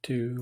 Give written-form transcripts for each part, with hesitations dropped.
Two.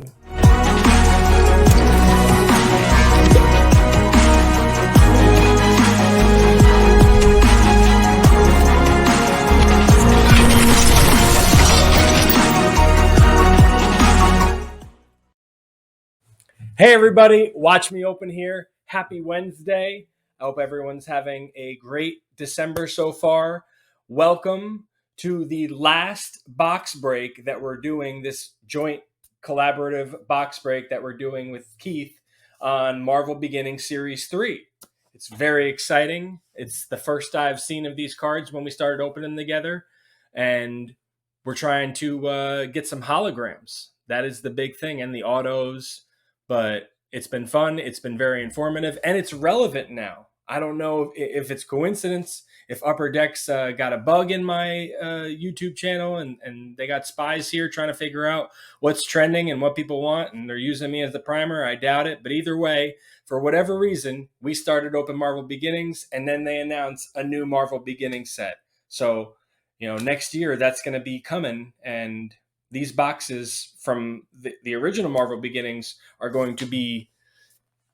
Hey everybody, watch me open here. Happy Wednesday. I hope everyone's having a great December so far. Welcome to the last box break that we're doing, this joint collaborative box break that we're doing with Keith on Marvel Beginning Series 3. It's very exciting. It's the first I've seen of these cards when we started opening them together, and we're trying to get some holograms. That is the big thing, and the autos. But it's been fun. It's been very informative, and it's relevant now. I don't know if it's coincidence, if Upper Decks got a bug in my YouTube channel and they got spies here trying to figure out what's trending and what people want, and they're using me as the primer. I doubt it. But either way, for whatever reason, we started Open Marvel Beginnings, and then they announced a new Marvel Beginnings set. So, next year that's going to be coming, and these boxes from the original Marvel Beginnings are going to be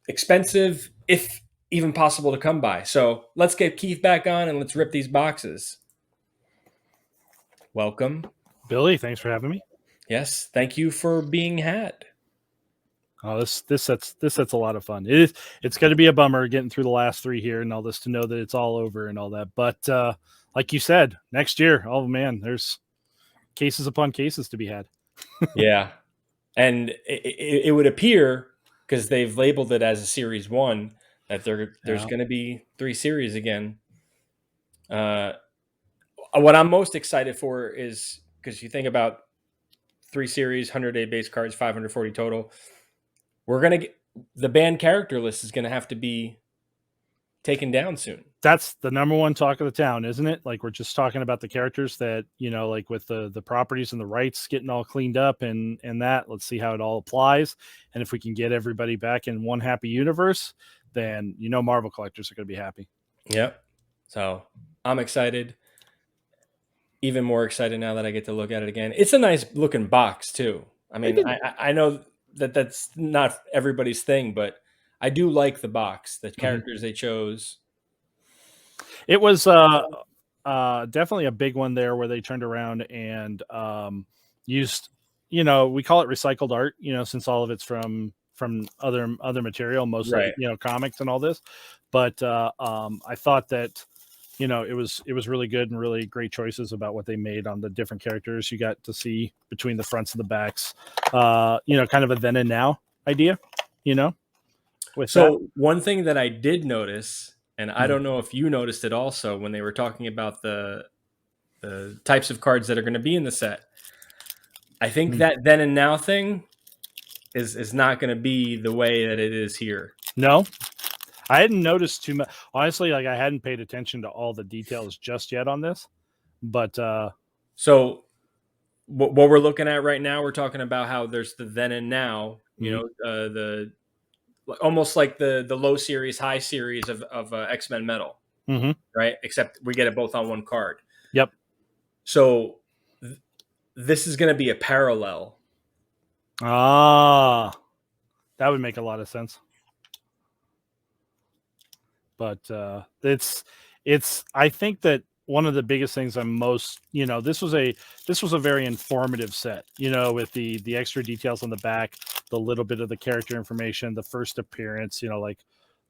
expensive, if even possible to come by. So let's get Keith back on and let's rip these boxes. Welcome. Billy, thanks for having me. Yes, thank you for being had. Oh, this set's a lot of fun. It's going to be a bummer getting through the last three here and all this to know that it's all over and all that. But like you said, next year, oh man, there's cases upon cases to be had. Yeah. And it would appear, because they've labeled it as a series 1, that there's going to be 3 series again. What I'm most excited for is, because you think about 3 series, 100-day base cards, 540 total. We're going to get the banned character list is going to have to be taken down soon. That's the number one talk of the town, isn't it? Like, we're just talking about the characters that, like with the properties and the rights getting all cleaned up and that. Let's see how it all applies. And if we can get everybody back in one happy universe, then Marvel collectors are going to be happy. Yep. So I'm excited. Even more excited now that I get to look at it again. It's a nice looking box too. I mean, I know that that's not everybody's thing, but I do like the box, the characters they chose. It was definitely a big one there where they turned around and used, we call it recycled art, since all of it's from other material, mostly, Right. Comics and all this. But I thought that, it was really good and really great choices about what they made on the different characters. You got to see between the fronts and the backs, kind of a then and now idea, One thing that I did notice, and I don't know if you noticed it also, when they were talking about the types of cards that are going to be in the set, I think that then and now thing is not going to be the way that it is here. No, I hadn't noticed too much. Honestly, like, I hadn't paid attention to all the details just yet on this. But so what we're looking at right now, we're talking about how there's the then and now, the almost like the low series, high series of X-Men Metal, right? Except we get it both on one card. Yep. So this is going to be a parallel. That would make a lot of sense. But it's I think that one of the biggest things I'm most, this was a very informative set, with the extra details on the back, the little bit of the character information, the first appearance, like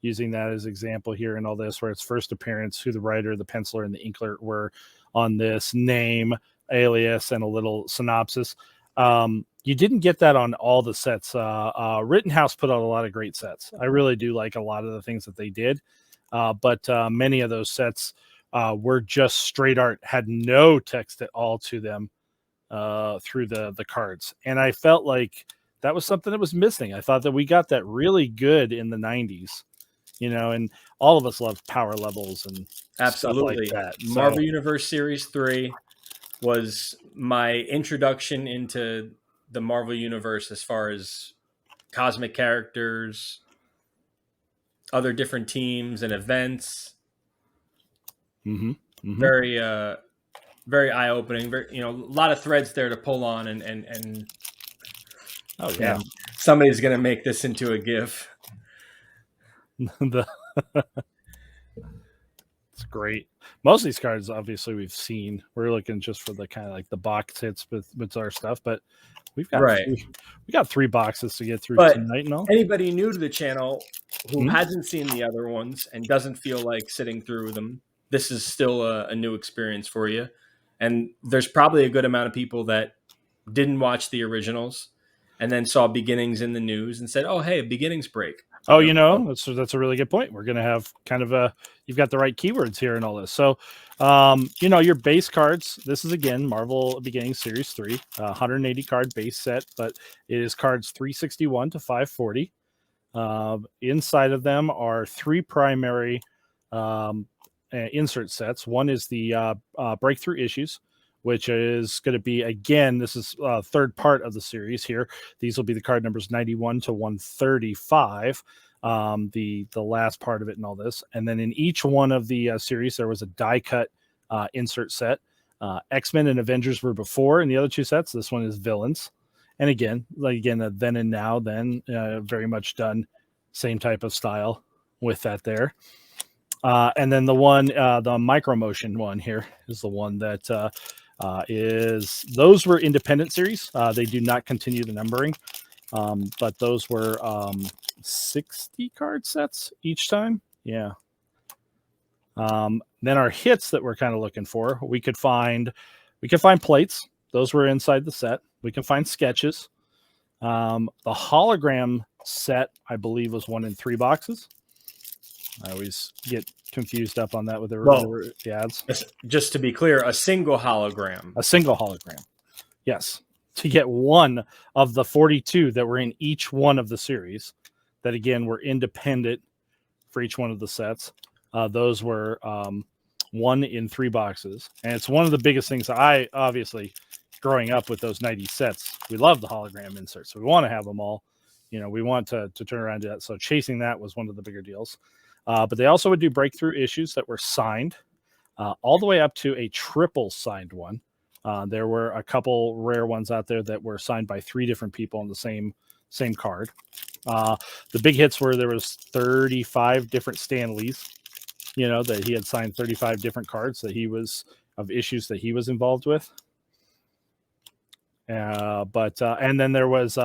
using that as example here and all this, where it's first appearance, who the writer, the penciler, and the inkler were on this, name, alias, and a little synopsis. You didn't get that on all the sets. Rittenhouse put out a lot of great sets. I really do like a lot of the things that they did. But many of those sets were just straight art, had no text at all to them through the cards. And I felt like that was something that was missing. I thought that we got that really good in the 90s, and all of us loved power levels and absolutely stuff like that. Marvel Universe Series 3 was my introduction into the Marvel Universe as far as cosmic characters, other different teams and events. Very very eye-opening. A lot of threads there to pull on, and Oh yeah. And somebody's going to make this into a GIF. the It's great. Most of these cards, obviously, we've seen. We're looking just for the kind of like the box hits with our stuff, but we've got Right. we got 3 boxes to get through But tonight and all. anybody new to the channel who Hmm? hasn't seen the other ones and doesn't feel like sitting through them, this is still a new experience for you. And there's probably a good amount of people that didn't watch the originals and then saw beginnings in the news and said, "Oh, hey, beginnings break." Oh, You know? that's a really good point. We're gonna have kind of you've got the right keywords here and all this. So, your base cards. This is again Marvel Beginning Series 3, 180 card base set, but it is cards 361 to 540. Inside of them are 3 primary insert sets. One is the breakthrough issues, which is going to be, again, this is third part of the series here. These will be the card numbers 91 to 135, the last part of it and all this. And then in each one of the series, there was a die cut insert set. X-Men and Avengers were before in the other 2 sets. This one is villains. And again, then and now, then very much done same type of style with that there. And then the micro motion one here is the one that those were independent series. They do not continue the numbering, but those were 60 card sets each time. Yeah. Then our hits that we're kind of looking for, we could find plates. Those were inside the set. We can find sketches. The hologram set, I believe, was 1 in 3 boxes. I always get confused up on that with the ads. Just to be clear, a single hologram. A single hologram. Yes. To get one of the 42 that were in each one of the series, that again were independent for each one of the sets. Those were 1 in 3 boxes. And it's one of the biggest things I obviously, growing up with those 90 sets, we love the hologram inserts. So we want to have them all. We want to turn around and do that. So chasing that was one of the bigger deals. But they also would do breakthrough issues that were signed all the way up to a triple signed one. There were a couple rare ones out there that were signed by 3 different people on the same card. The big hits were there was 35 different Stan Lees, that he had signed 35 different cards of issues that he was involved with. And then there was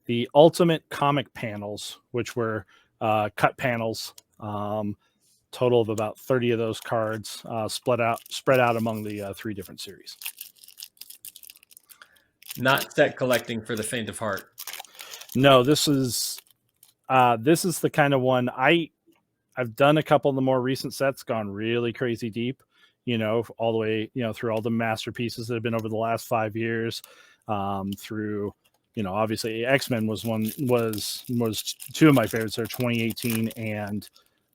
the Ultimate Comic panels, which were cut panels. Total of about 30 of those cards spread out among the 3 different series. Not set collecting for the faint of heart. No, this is the kind of one I've done a couple of the more recent sets, gone really crazy deep, all the way, through all the masterpieces that have been over the last 5 years, through, obviously X-Men was 2 of my favorites there, 2018 and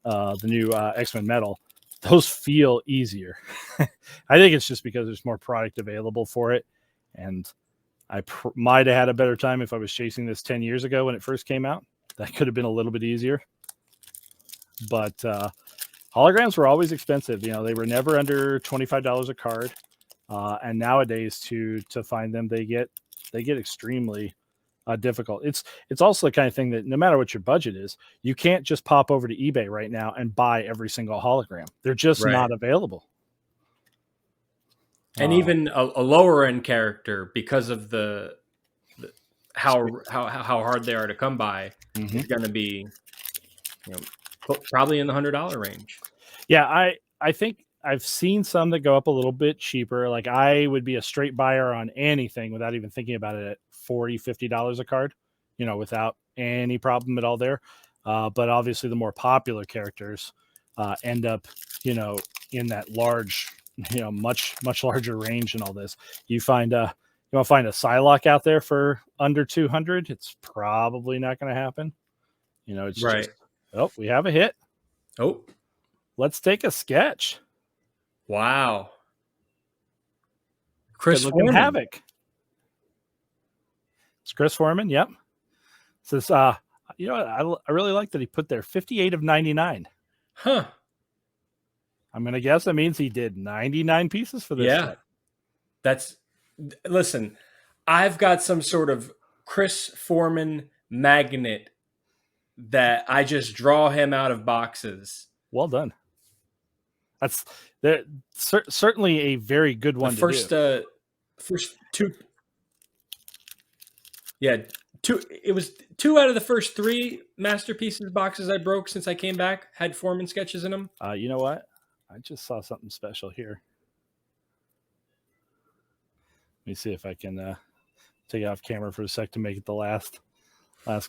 the new X-Men Metal. Those feel easier. I think it's just because there's more product available for it, and I might have had a better time if I was chasing this 10 years ago when it first came out. That could have been a little bit easier. But holograms were always expensive. They were never under $25 a card. And nowadays, to find them, they get extremely difficult. It's also the kind of thing that no matter what your budget is, you can't just pop over to eBay right now and buy every single hologram. They're just not available. And even a lower end character, because of the how hard they are to come by, is going to be, probably in the $100 range. Yeah, I think I've seen some that go up a little bit cheaper. Like I would be a straight buyer on anything without even thinking about it at $40, $50 a card, without any problem at all there. But obviously the more popular characters end up, in that large, much, much larger range and all this. You want to find a Psylocke out there for under 200. It's probably not going to happen. It's right. Just, we have a hit. Oh, let's take a sketch. Wow. Chris Foreman. Havoc. It's Chris Foreman. Yep. Says, I really like that he put there 58 of 99. Huh. I'm going to guess that means he did 99 pieces for this set. Listen, I've got some sort of Chris Foreman magnet that I just draw him out of boxes. Well done. That's certainly a very good one to do. First two, yeah, two. It was two out of the first three masterpieces boxes I broke since I came back had Foreman sketches in them. You know what? I just saw something special here. Let me see if I can take it off camera for a sec to make it the last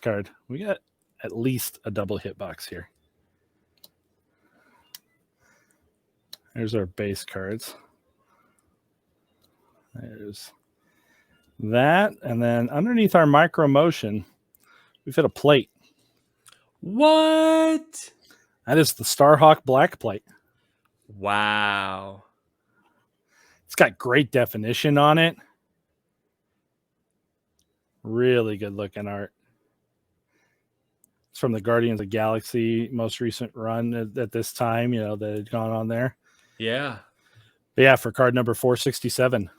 card. We got at least a double hit box here. There's our base cards. There's that. And then underneath our micro motion, we've hit a plate. What? That is the Starhawk Black plate. Wow. It's got great definition on it. Really good looking art. It's from the Guardians of the Galaxy most recent run at this time, that had gone on there. Yeah. But yeah, for card number 467.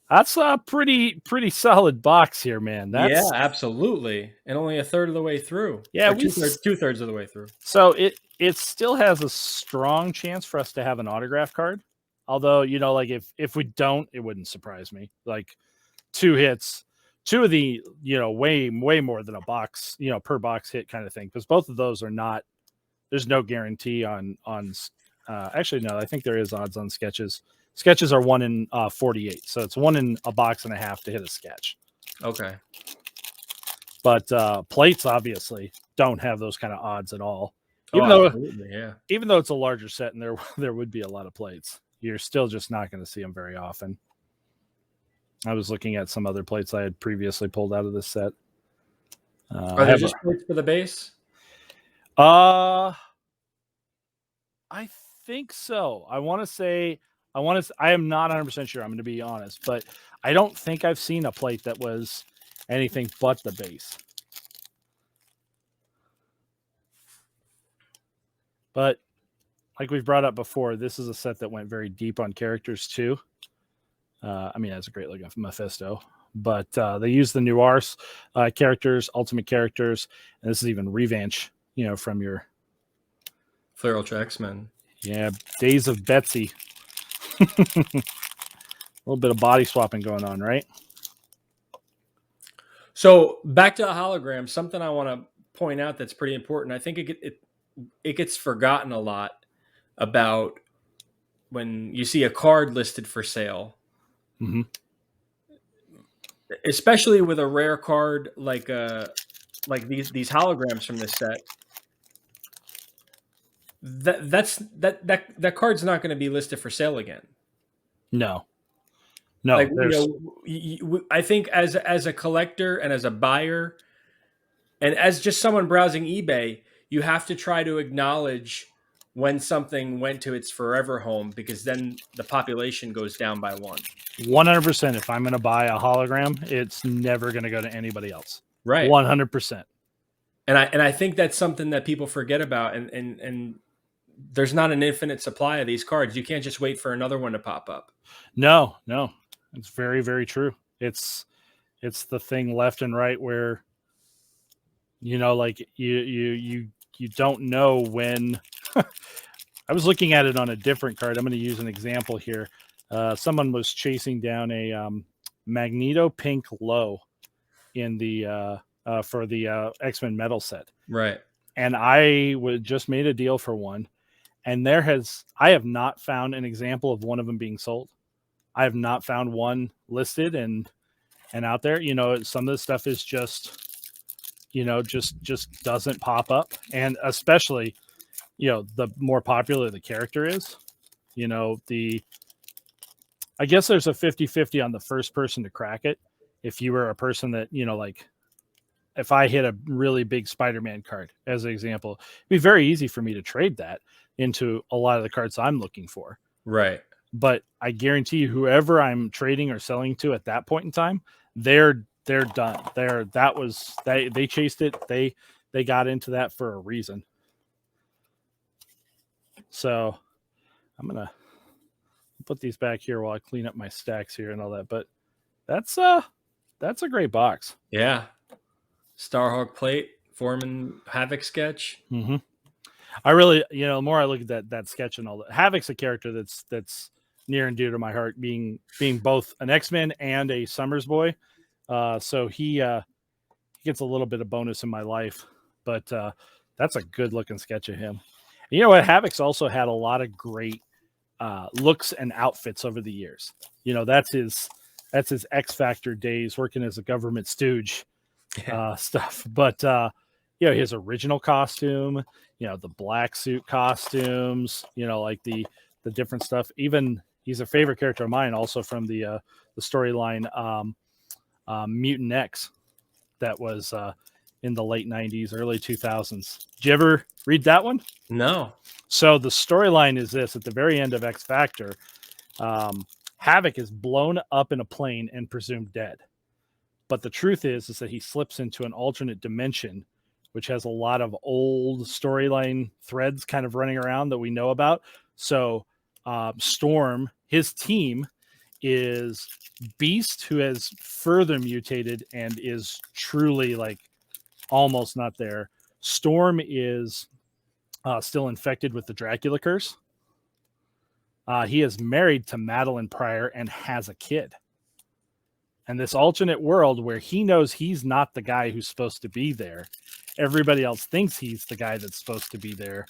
That's a pretty solid box here, man. Yeah, absolutely. And only a third of the way through. Yeah, two-thirds of the way through. So it still has a strong chance for us to have an autograph card. Although, like if we don't, it wouldn't surprise me. Like 2 hits, 2 of the, way more than a box, per box hit kind of thing. Because both of those are not, there's no guarantee on actually, no, I think there is odds on sketches. Sketches are 1 in 48. So it's 1 in a box and a half to hit a sketch. Okay. But plates obviously don't have those kind of odds at all. Even though it's a larger set and there would be a lot of plates, you're still just not going to see them very often. I was looking at some other plates I had previously pulled out of this set. Are there just plates for the base? I think so. I am not 100% sure. I'm going to be honest, but I don't think I've seen a plate that was anything but the base. But like we've brought up before, this is a set that went very deep on characters too. That's a great looking Mephisto, but they use the Noirs characters, Ultimate characters, and this is even Revanche, from your Flair Ultra X-Men. Yeah, Days of Betsy. A little bit of body swapping going on, right? So back to a hologram, something I want to point out that's pretty important. I think it gets forgotten a lot about when you see a card listed for sale. Mm-hmm. Especially with a rare card like these holograms from this set. That card's not going to be listed for sale again. No. Like, I think as a collector and as a buyer and as just someone browsing eBay, you have to try to acknowledge when something went to its forever home, because then the population goes down by 1. 100%. If I'm going to buy a hologram, it's never going to go to anybody else. Right. 100%. And I think that's something that people forget about. And there's not an infinite supply of these cards. You can't just wait for another one to pop up. No. It's very, very true. It's the thing left and right where, like you don't know when. I was looking at it on a different card. I'm going to use an example here. Someone was chasing down a Magneto Pink Low in the for the X-Men Metal set. Right. And I just made a deal for one, and I have not found an example of one of them being sold. I have not found one listed and out there. Some of the stuff is just, just doesn't pop up. And especially, the more popular the character is, I guess there's a 50-50 on the first person to crack it. If you were a person that, like if I hit a really big Spider-Man card as an example, it'd be very easy for me to trade that into a lot of the cards I'm looking for. Right. But I guarantee you, whoever I'm trading or selling to at that point in time, they're done. They chased it. They got into that for a reason. So I'm gonna put these back here while I clean up my stacks here and all that. But that's that's a great box. Yeah. Starhawk plate, Foreman Havoc sketch. Mm-hmm. I really, the more I look at that sketch and all that, Havoc's a character that's near and dear to my heart, being both an X-Men and a Summers boy. So he gets a little bit of bonus in my life, but that's a good looking sketch of him. And you know what? Havoc's also had a lot of great looks and outfits over the years. That's his X Factor days working as a government stooge stuff. But his original costume, the black suit costumes, like the different stuff. Even he's a favorite character of mine, also from the storyline Mutant X that was in the late 90s, early 2000s. Did you ever read that one? No. So the storyline is this: at the very end of X Factor, Havoc is blown up in a plane and presumed dead. But the truth is that he slips into an alternate dimension, which has a lot of old storyline threads kind of running around that we know about. So Storm, his team, is Beast, who has further mutated and is truly like almost not there. Storm is still infected with the Dracula curse. He is married to Madeline Pryor and has a kid. And this alternate world where he knows he's not the guy who's supposed to be there. Everybody else thinks he's the guy that's supposed to be there.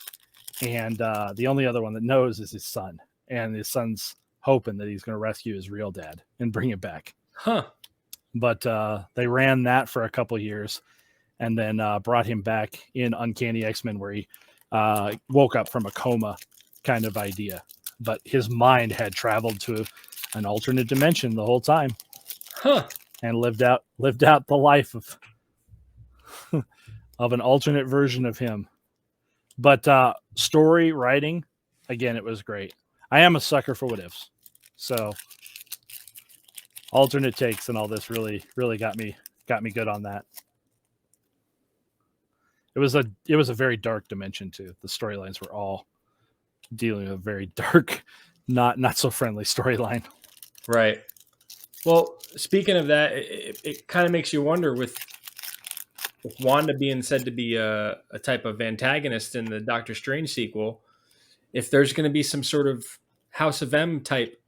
And the only other one that knows is his son. And his son's hoping that he's going to rescue his real dad and bring him back. Huh. But they ran that for a couple of years and then brought him back in Uncanny X-Men, where he woke up from a coma kind of idea. But his mind had traveled to an alternate dimension the whole time. Huh. And lived out the life of an alternate version of him. But story writing, again, it was great. I am a sucker for what ifs. So alternate takes and all this really got me good on that. It was a very dark dimension too. The storylines were all dealing with a very dark, not so friendly storyline. Right. Well, speaking of that, it kind of makes you wonder with Wanda being said to be a type of antagonist in the Doctor Strange sequel, if there's going to be some sort of House of M type.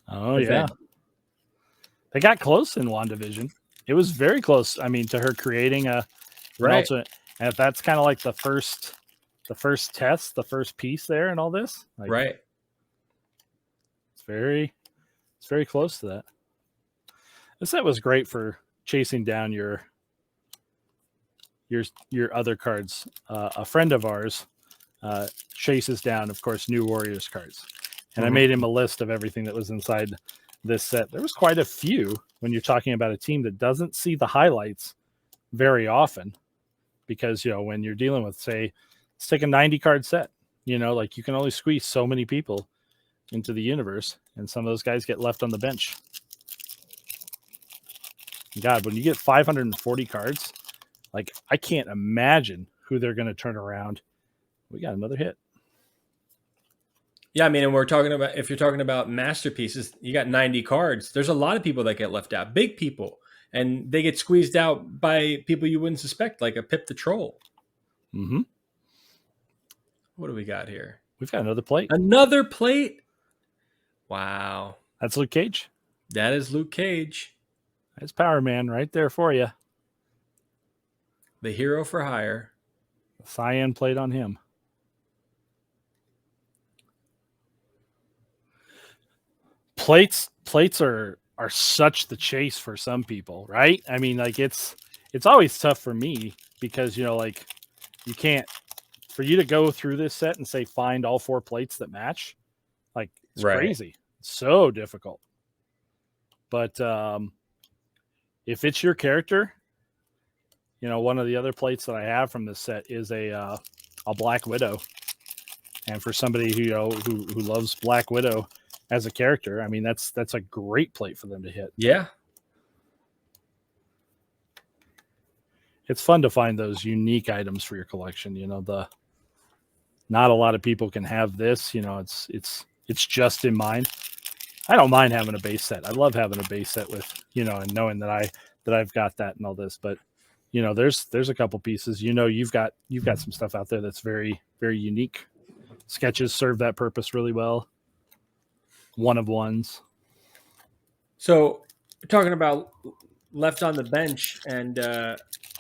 Oh, event. yeah. They got close in WandaVision. It was very close. I mean, to her creating an alternate. And if that's kind of like the first test, the first piece there and all this. Like, right. It's very close to that. This set was great for chasing down your other cards. A friend of ours chases down, of course, New Warriors cards. And I made him a list of everything that was inside this set. There was quite a few when you're talking about a team that doesn't see the highlights very often. Because, when you're dealing with, say, let's take a 90 card set, like you can only squeeze so many people into the universe, and some of those guys get left on the bench. God, when you get 540 cards, like I can't imagine who they're going to turn around. We got another hit. Yeah, I mean, and if you're talking about masterpieces, you got 90 cards. There's a lot of people that get left out, big people, and they get squeezed out by people you wouldn't suspect, like a Pip the Troll. Mm-hmm. What do we got here? We've got another plate. Another plate? Wow. That's Luke Cage. That is Luke Cage. That's Power Man right there for you. The hero for hire. The cyan plate on him. Plates are such the chase for some people, right? I mean, like it's always tough for me because like you can't, for you to go through this set and say find all 4 plates that match, like it's crazy. It's so difficult. But if it's your character, one of the other plates that I have from this set is a Black Widow, and for somebody who loves Black Widow as a character, I mean that's a great plate for them to hit. Yeah. It's fun to find those unique items for your collection. Not a lot of people can have this. It's just in mine. I don't mind having a base set. I love having a base set with, and knowing that I've got that and all this. But there's a couple pieces. You've got some stuff out there that's very, very unique. Sketches serve that purpose really well. One of ones. So, talking about left on the bench, and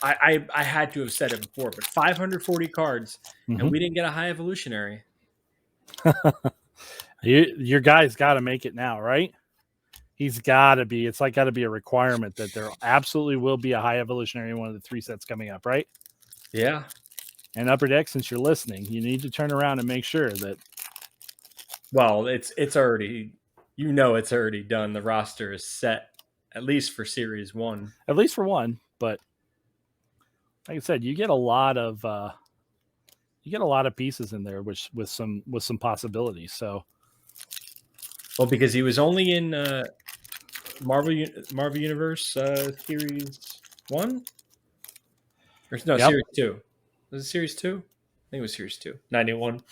I had to have said it before, but 540 cards, and we didn't get a high evolutionary. Your guy's got to make it now, right? He's got to be. It's got to be a requirement that there absolutely will be a high evolutionary in one of the 3 sets coming up, right? Yeah. And Upper Deck, since you're listening, you need to turn around and make sure that. Well, it's already, it's already done. The roster is set, at least for Series 1. At least for one, but like I said, you get a lot of pieces in there, which with some possibilities. So, well, because he was only in Marvel Universe Series 1, or no, yep. Series 2. Was it Series 2? I think it was Series 2. 91.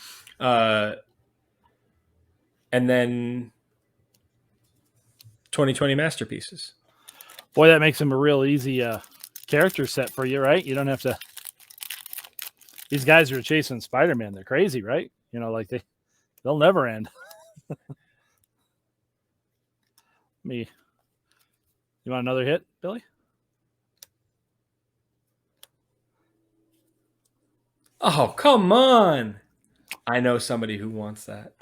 And then 2020 Masterpieces. Boy, that makes him a real easy character set for you, right? You don't have to. These guys who are chasing Spider-Man, they're crazy, right? Like they'll never end. You want another hit, Billy? Oh, come on. I know somebody who wants that.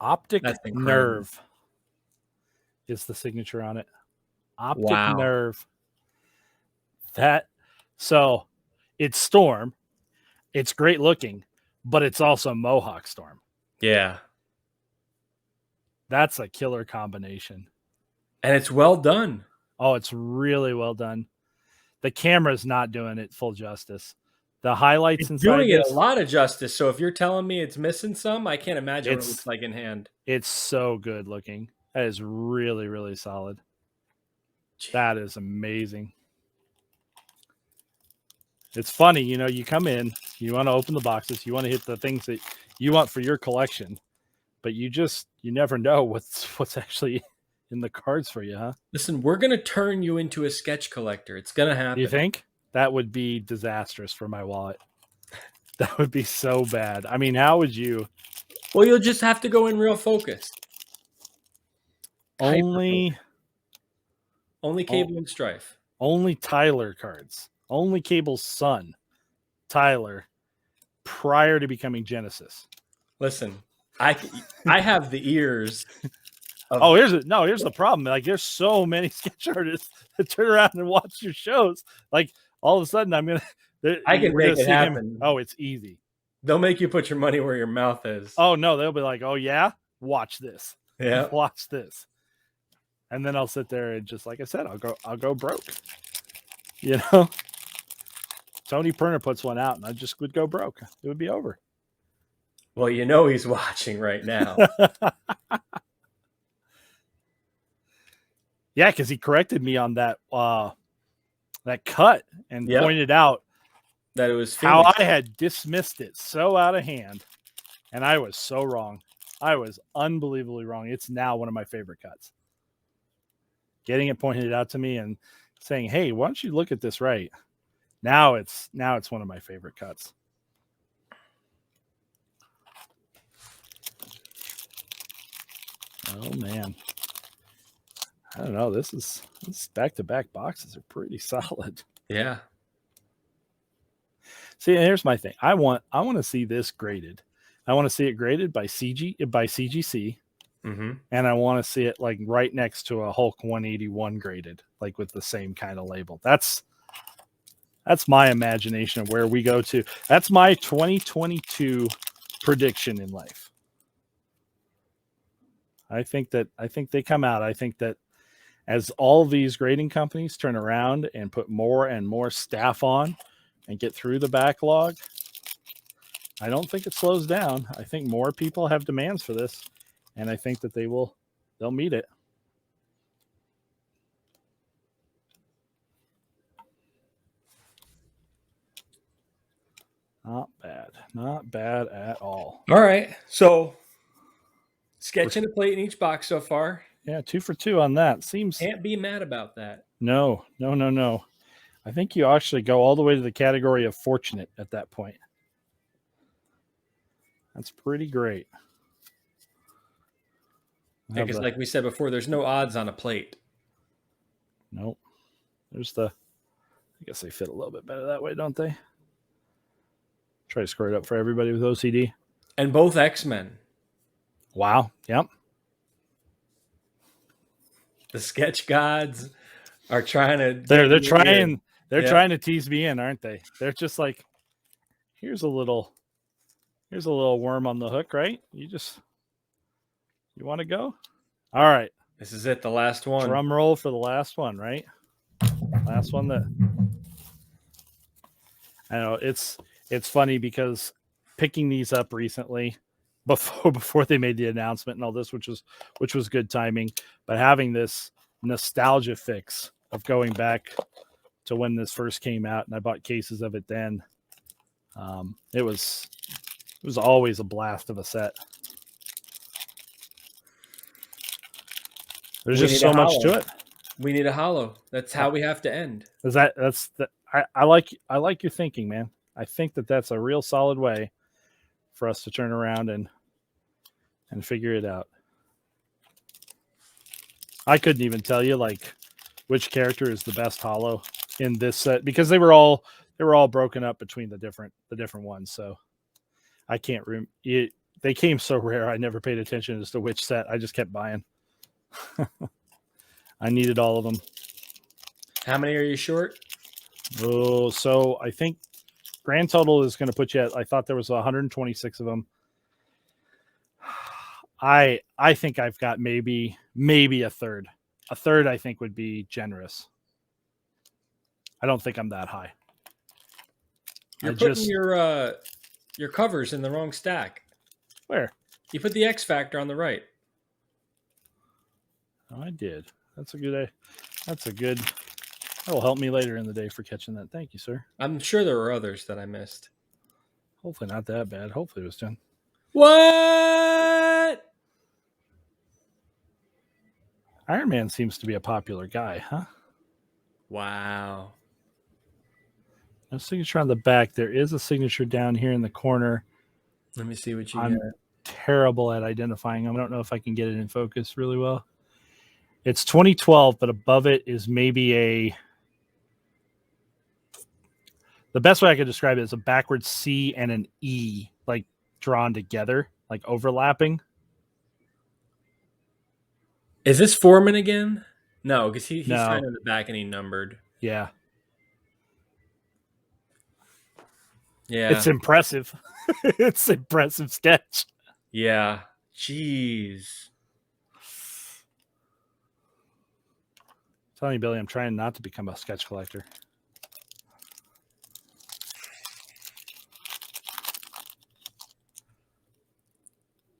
Optic Nerve is the signature on it. Optic Nerve. So it's Storm. It's great looking, but it's also Mohawk Storm. Yeah. That's a killer combination. And it's well done. Oh, it's really well done. The camera's not doing it full justice. The highlights inside doing it a lot of justice. So if you're telling me it's missing some, I can't imagine what it looks like in hand. It's so good looking. That is really, really solid. That is amazing. It's funny, you come in, you want to open the boxes, you want to hit the things that you want for your collection, but you never know what's actually in the cards for you, huh? Listen, we're going to turn you into a sketch collector. It's going to happen. You think? That would be disastrous for my wallet. That would be so bad. I mean, how would you? Well, you'll just have to go in real focused. Only Cable and Strife. Only Tyler cards. Only Cable's son, Tyler, prior to becoming Genesis. Listen, I have the ears. Here's the problem. Like, there's so many sketch artists that turn around and watch your shows. Like, all of a sudden, I can make it happen. It's easy. They'll make you put your money where your mouth is. Oh no, they'll be like, oh yeah, watch this. Yeah, watch this. And then I'll sit there and just like I said, I'll go broke. Tony Perner puts one out, and I just would go broke. It would be over. Well, he's watching right now. Yeah, because he corrected me on that cut and pointed out that it was how I had dismissed it so out of hand, and I was so wrong. I was unbelievably wrong. It's now one of my favorite cuts. Getting it pointed out to me and saying, "Hey, why don't you look at this right?" Now it's one of my favorite cuts. Oh man. I don't know. This back-to-back boxes are pretty solid. Yeah. See, here's my thing. I want to see this graded. I want to see it graded by CGC, and I want to see it like right next to a Hulk 181 graded, like with the same kind of label. That's my imagination of where we go to. That's my 2022 prediction in life. I think they come out. I think that as all these grading companies turn around and put more and more staff on and get through the backlog, I don't think it slows down. I think more people have demands for this, and I think that they'll meet it. Not bad at all. All right. So Sketch and a plate in each box so far. Yeah, 2 for 2 on that. Seems Can't be mad about that. no. I think you actually go all the way to the category of fortunate at that point. That's pretty great. Because like we said before, there's no odds on a plate. Nope. There's the. I guess they fit a little bit better that way, don't they? Try to square it up for everybody with OCD. And both X-Men. Wow. Yep. The sketch gods are trying to. They're trying. They're trying to tease me in, aren't they? They're just like, here's a little worm on the hook, right? You want to go? All right. This is it, the last one. Drum roll for the last one, right? Last one that I know it's funny because picking these up recently before they made the announcement and all this, which was good timing, but having this nostalgia fix of going back to when this first came out, and I bought cases of it then. It was always a blast of a set. There's just so much to it. We need a hollow. That's how we have to end. I like your thinking, man. I think that's a real solid way for us to turn around and figure it out. I couldn't even tell you like which character is the best hollow in this set because they were all broken up between the different ones. So I can't they came so rare. I never paid attention as to which set. I just kept buying. I needed all of them. How many are you short? Oh, so I think grand total is going to put you at, I thought there was 126 of them. I think I've got maybe a third. A third I think would be generous. I don't think I'm that high. You're putting your covers in the wrong stack. Where? You put the X Factor on the right. Oh, I did. That's a good. That will help me later in the day for catching that. Thank you, sir. I'm sure there were others that I missed. Hopefully not that bad. Hopefully it was done. What? Iron Man seems to be a popular guy, huh? Wow. No signature on the back. There is a signature down here in the corner. Let me see what you I'm get. terrible at identifying them. I don't know if I can get it in focus really well. It's 2012, but above it is maybe the best way I could describe it is a backwards C and an E, like drawn together, like overlapping. Is this Foreman again? No, because he's No. signed in the back and he numbered. Yeah. Yeah. It's impressive. It's an impressive sketch. Yeah. Jeez. I'm telling you, Billy, I'm trying not to become a sketch collector.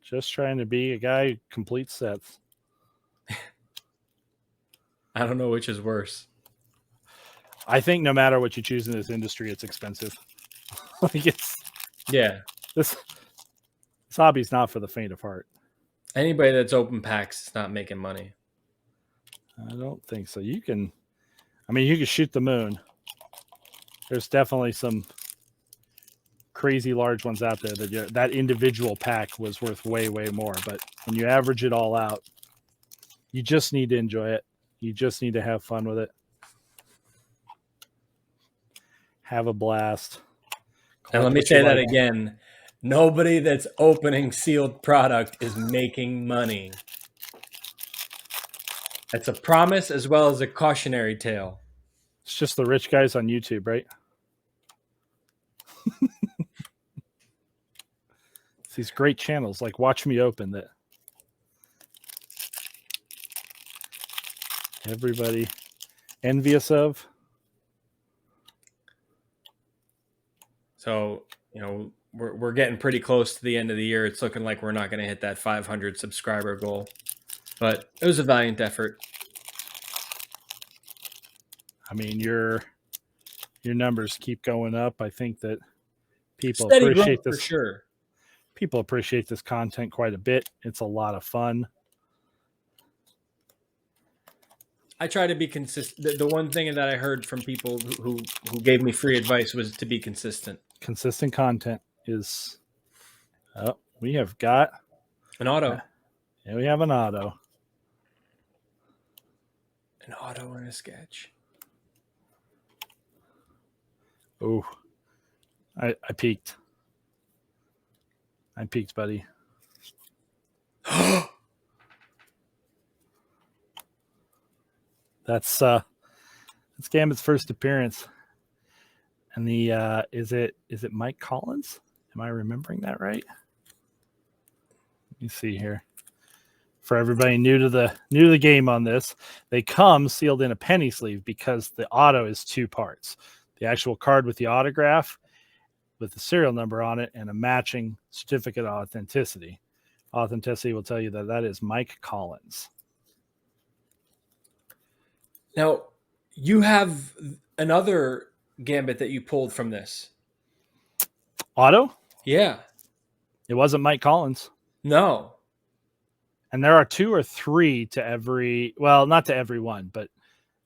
Just trying to be a guy who completes sets. I don't know which is worse. I think no matter what you choose in this industry, it's expensive. Like this hobby's not for the faint of heart. Anybody that's open packs is not making money. I don't think so. You can shoot the moon. There's definitely some crazy large ones out there that individual pack was worth way, way more. But when you average it all out, you just need to enjoy it. You just need to have fun with it. Have a blast. And let me say that again. Nobody that's opening sealed product is making money. That's a promise as well as a cautionary tale. It's just the rich guys on YouTube, right? It's these great channels like Watch Me Open that everybody envious of. So, we're getting pretty close to the end of the year. It's looking like we're not going to hit that 500 subscriber goal. But it was a valiant effort. I mean, your numbers keep going up. I think that people Steady appreciate growth this for sure. People appreciate this content quite a bit. It's a lot of fun. I try to be consistent. The one thing that I heard from people who gave me free advice was to be consistent. Consistent content is. Oh, we have got An auto. Yeah, we have an auto. An auto and a sketch. Oh, I peeked. I peeked, buddy. That's Gambit's first appearance. And the is it Mike Collins? Am I remembering that right? Let me see here. For everybody new to the game on this, they come sealed in a penny sleeve because the auto is 2 parts. The actual card with the autograph with the serial number on it and a matching certificate of authenticity. Authenticity will tell you that is Mike Collins. Now, you have another Gambit that you pulled from this. Auto? Yeah. It wasn't Mike Collins. No. And there are 2 or 3 to every, well, not to every one, but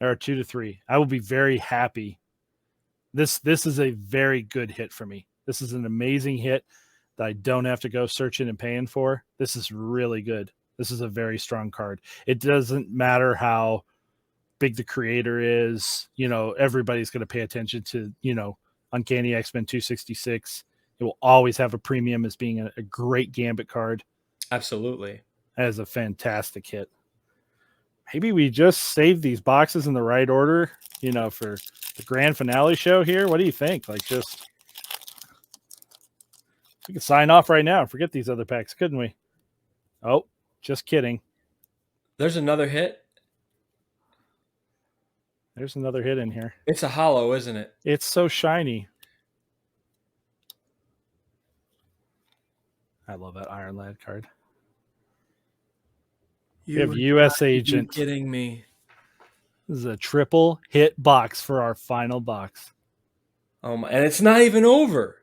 there are 2 to 3. I will be very happy. This is a very good hit for me. This is an amazing hit that I don't have to go searching and paying for. This is really good. This is a very strong card. It doesn't matter how big the creator is. Everybody's going to pay attention to, Uncanny X-Men 266. It will always have a premium as being a great Gambit card. Absolutely. That is a fantastic hit. Maybe we just save these boxes in the right order, for the grand finale show here. What do you think? We could sign off right now and forget these other packs, couldn't we? Oh, just kidding. There's another hit. There's another hit in here. It's a hollow, isn't it? It's so shiny. I love that Iron Lad card. You have U.S. Agent. Are you kidding me? This is a triple hit box for our final box. Oh my! And it's not even over.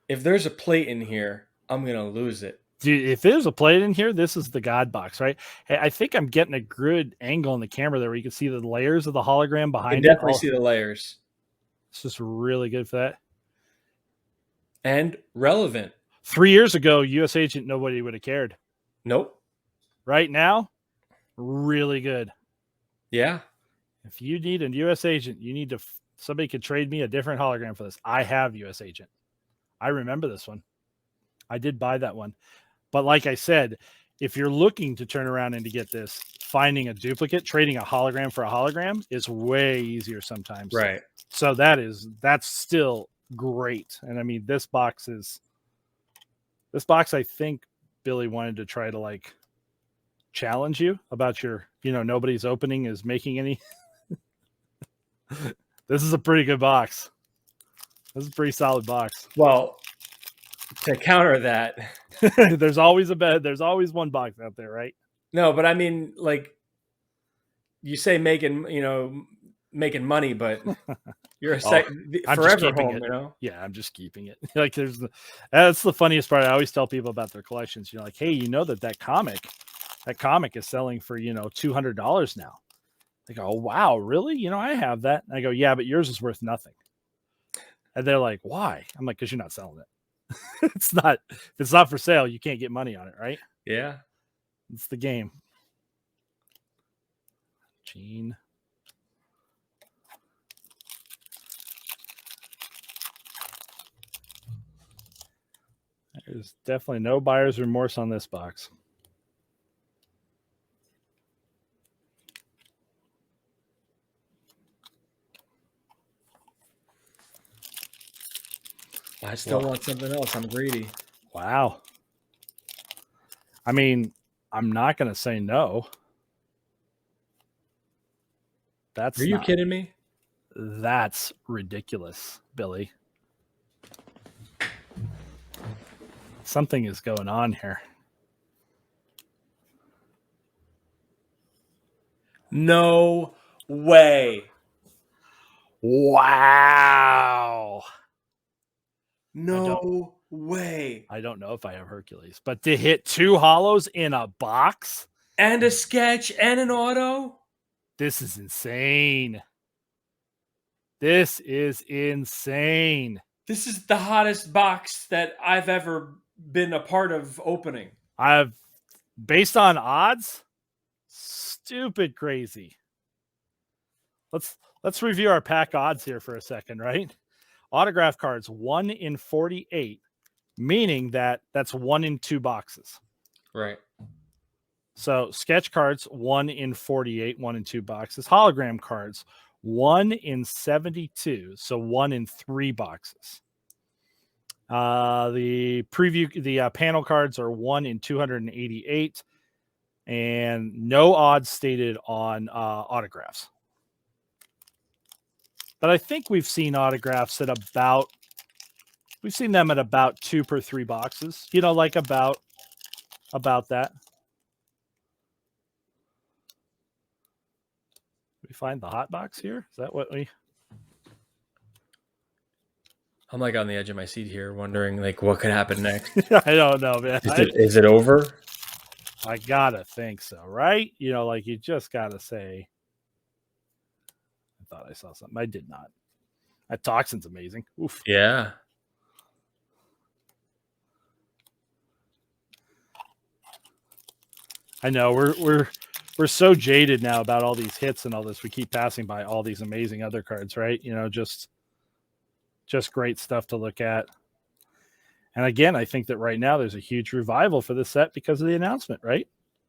If there's a plate in here, I'm gonna lose it. Dude, if there's a plate in here, this is the God box, right? Hey, I think I'm getting a good angle in the camera there where you can see the layers of the hologram behind it. You definitely see the layers. It's just really good for that. And relevant. 3 years ago, U.S. Agent, nobody would have cared. Nope. Right now, really good. Yeah. If you need a U.S. Agent, somebody could trade me a different hologram for this. I have U.S. Agent. I remember this one. I did buy that one. But like I said, if you're looking to turn around and to get this, finding a duplicate, trading a hologram for a hologram is way easier sometimes. Right. So that's still great. And I mean, this box, I think Billy wanted to try to challenge you about your, nobody's opening is making any. This is a pretty good box. This is a pretty solid box. Well, to counter that, there's always one box out there, right? No, but I mean, you say making money, but you're forever home, Yeah, I'm just keeping it. That's the funniest part. I always tell people about their collections. Hey, that comic is selling for, $200 now. They go, oh, wow, really? I have that. And I go, yeah, but yours is worth nothing. And they're like, why? I'm like, because you're not selling it. If it's not for sale, you can't get money on it, right? Yeah. It's the game. Gene. There's definitely no buyer's remorse on this box. I still want something else. I'm greedy. Wow. I mean, I'm not going to say no. Are you kidding me? That's ridiculous, Billy. Something is going on here. No way. Wow. No way. I don't know if I have Hercules, but to hit 2 hollows in a box, And a sketch and an auto. this is insane. This is insane. This is the hottest box that I've ever been a part of opening. Based on odds, stupid crazy. Let's review our pack odds here for a second, right? Autograph cards 1 in 48, meaning that's 1 in 2 boxes. Right. So sketch cards 1 in 48, 1 in 2 boxes. Hologram cards 1 in 72, so 1 in 3 boxes. The panel cards are 1 in 288, and no odds stated on autographs. But I think we've seen autographs at about 2 per 3 boxes. Like about that. We find the hot box here. Is that what we? I'm like on the edge of my seat here, wondering like what could happen next. I don't know, man. Is it over? I gotta think so, right? Like you just gotta say. I thought I saw something. I did not. That toxin's amazing. Oof. Yeah. I know we're so jaded now about all these hits and all this. We keep passing by all these amazing other cards, right? Just great stuff to look at. And again, I think that right now there's a huge revival for this set because of the announcement, right?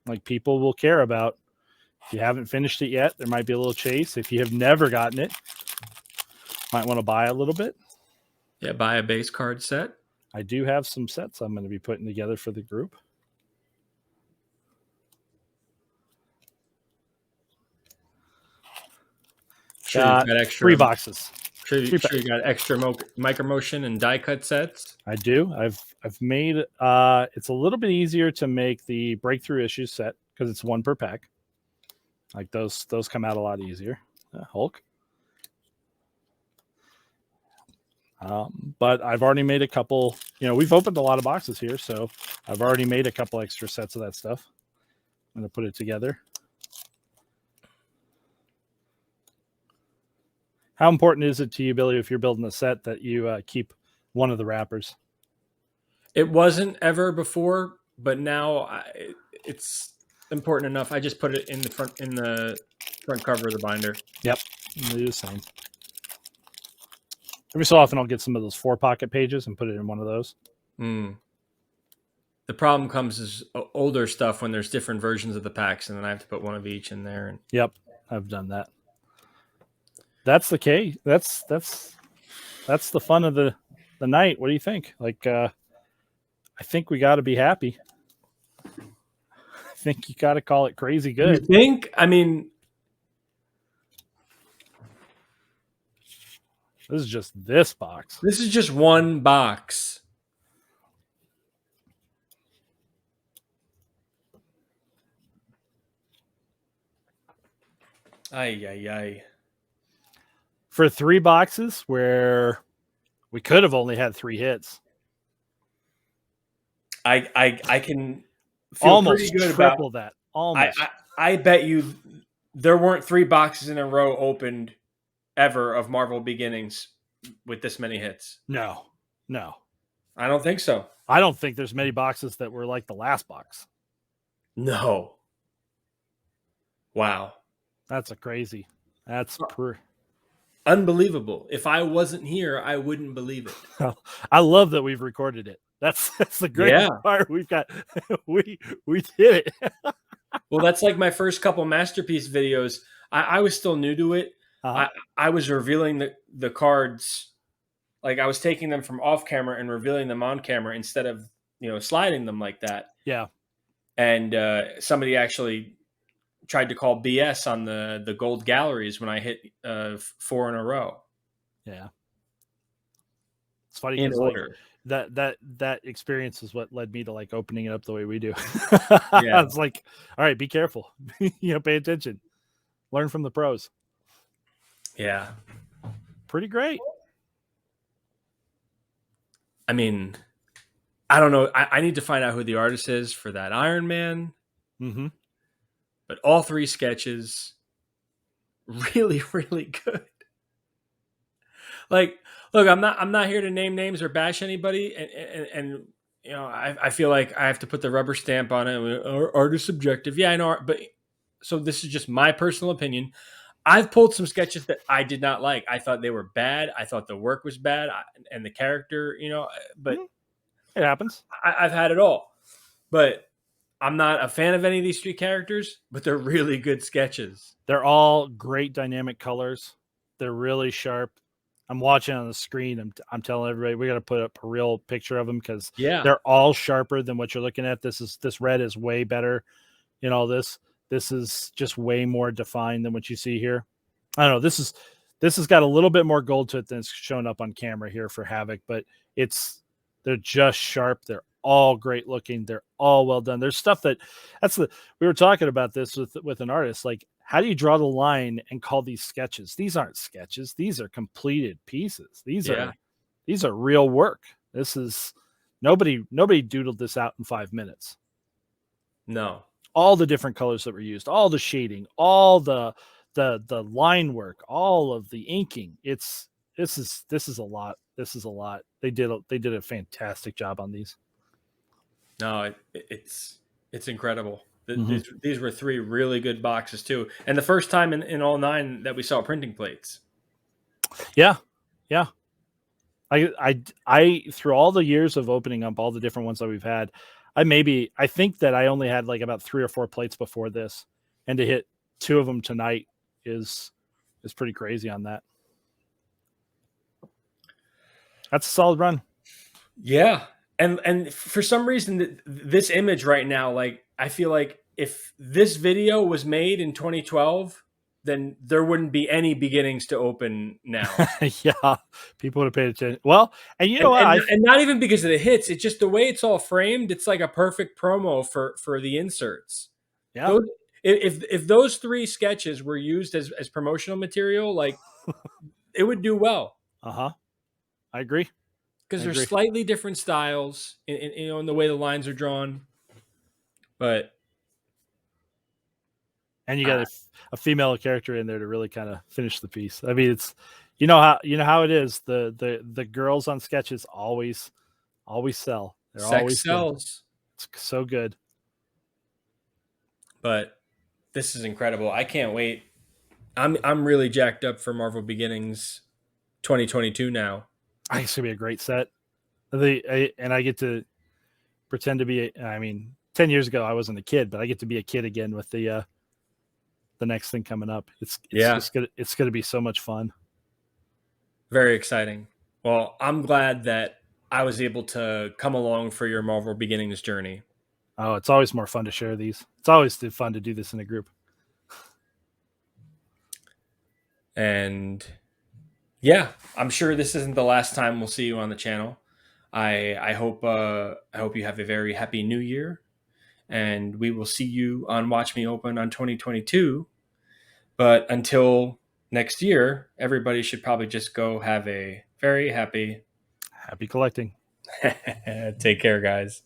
Like people will care about. If you haven't finished it yet, there might be a little chase. If you have never gotten it, might want to buy a little bit. Yeah, buy a base card set. I do have some sets I'm going to be putting together for the group. Sure, you've got extra 3 boxes. Sure, you got extra micro motion and die cut sets. I do. I've made. It's a little bit easier to make the breakthrough issues set because it's 1 per pack. Like those come out a lot easier. Hulk. But I've already made a couple. We've opened a lot of boxes here, so I've already made a couple extra sets of that stuff. I'm going to put it together. How important is it to you, Billy, if you're building a set that you keep one of the wrappers? It wasn't ever before, but now it's important enough. I just put it in the front cover of the binder. Yep, I do the same. Every so often, I'll get some of those 4-pocket pages and put it in one of those. The problem comes is older stuff when there's different versions of the packs, and then I have to put one of each in there. Yep, I've done that. That's the case. That's the fun of the night. What do you think? Like, I think we got to be happy. I think you got to call it crazy good. You think? I mean, this is just this box. This is just one box. Ay. For 3 boxes where we could have only had 3 hits. I can feel almost pretty good triple about that. Almost. I bet you there weren't 3 boxes in a row opened ever of Marvel Beginnings with this many hits. No. I don't think so. I don't think there's many boxes that were like the last box. No. Wow. That's crazy. That's unbelievable. If I wasn't here, I wouldn't believe it. I love that we've recorded it. That's the great part. We've got we did it. Well, that's like my first couple masterpiece videos. I was still new to it. Uh-huh. I was revealing the cards, like I was taking them from off camera and revealing them on camera instead of sliding them like that. Yeah. And somebody actually tried to call BS on the gold galleries when I hit 4 in a row. Yeah. It's funny in order. That experience is what led me to like opening it up the way we do. Yeah. It's like, all right, be careful. Pay attention. Learn from the pros. Yeah. Pretty great. I mean, I don't know. I need to find out who the artist is for that Iron Man. Mm-hmm. But all three sketches, really, really good. Like, look, I'm not here to name names or bash anybody, and you know, I feel like I have to put the rubber stamp on it. Art is subjective. Yeah, I know, but so this is just my personal opinion. I've pulled some sketches that I did not like. I thought they were bad. I thought the work was bad, and the character, you know. But It happens. I've had it all. But I'm not a fan of any of these three characters, but they're really good sketches. They're all great dynamic colors. They're really sharp. I'm watching on the screen. I'm telling everybody we got to put up a real picture of them because Yeah, they're all sharper than what you're looking at. This red is way better. You know, this is just way more defined than what you see here. I don't know. This has got a little bit more gold to it than it's shown up on camera here for Havoc, but they're just sharp. They're all great looking. They're all well done. There's stuff we were talking about this with an artist. Like, how do you draw the line and call these sketches? These aren't sketches. These are completed pieces. These yeah. are real work. This is nobody doodled this out in 5 minutes. No. All the different colors that were used, all the shading, all the line work, all of the inking. This is a lot. This is a lot. They did a fantastic job on these. No, it's incredible. Mm-hmm. These were three really good boxes too, and the first time in all nine that we saw printing plates. Yeah. I through all the years of opening up all the different ones that we've had, I think that I only had like about 3 or 4 plates before this, and to hit 2 of them tonight is pretty crazy on that. That's a solid run. Yeah, and for some reason, this image right now, like I feel like if this video was made in 2012, then there wouldn't be any beginnings to open now. Yeah, people would have paid attention. Well, and you know what? And not even because of the hits. It's just the way it's all framed. It's like a perfect promo for the inserts. Yeah. Those, if those three sketches were used as promotional material, like it would do well. I agree. Because there's slightly different styles in the way the lines are drawn, but and you got a female character in there to really kind of finish the piece. I mean, it's you know how it is. The girls on sketches always sell. They're sex always sells. Good. It's so good. But this is incredible. I can't wait. I'm really jacked up for Marvel Beginnings 2022 now. I think it's gonna be a great set. And I get to pretend to be. 10 years ago I wasn't a kid, but I get to be a kid again with the next thing coming up. It's gonna be so much fun. Very exciting. Well, I'm glad that I was able to come along for your Marvel Beginnings journey. Oh, it's always more fun to share these. It's always fun to do this in a group. And yeah, I'm sure this isn't the last time we'll see you on the channel. I hope you have a very happy new year, and we will see you on Watch Me Open on 2022. But until next year, everybody should probably just go have a very happy collecting. Take care, guys.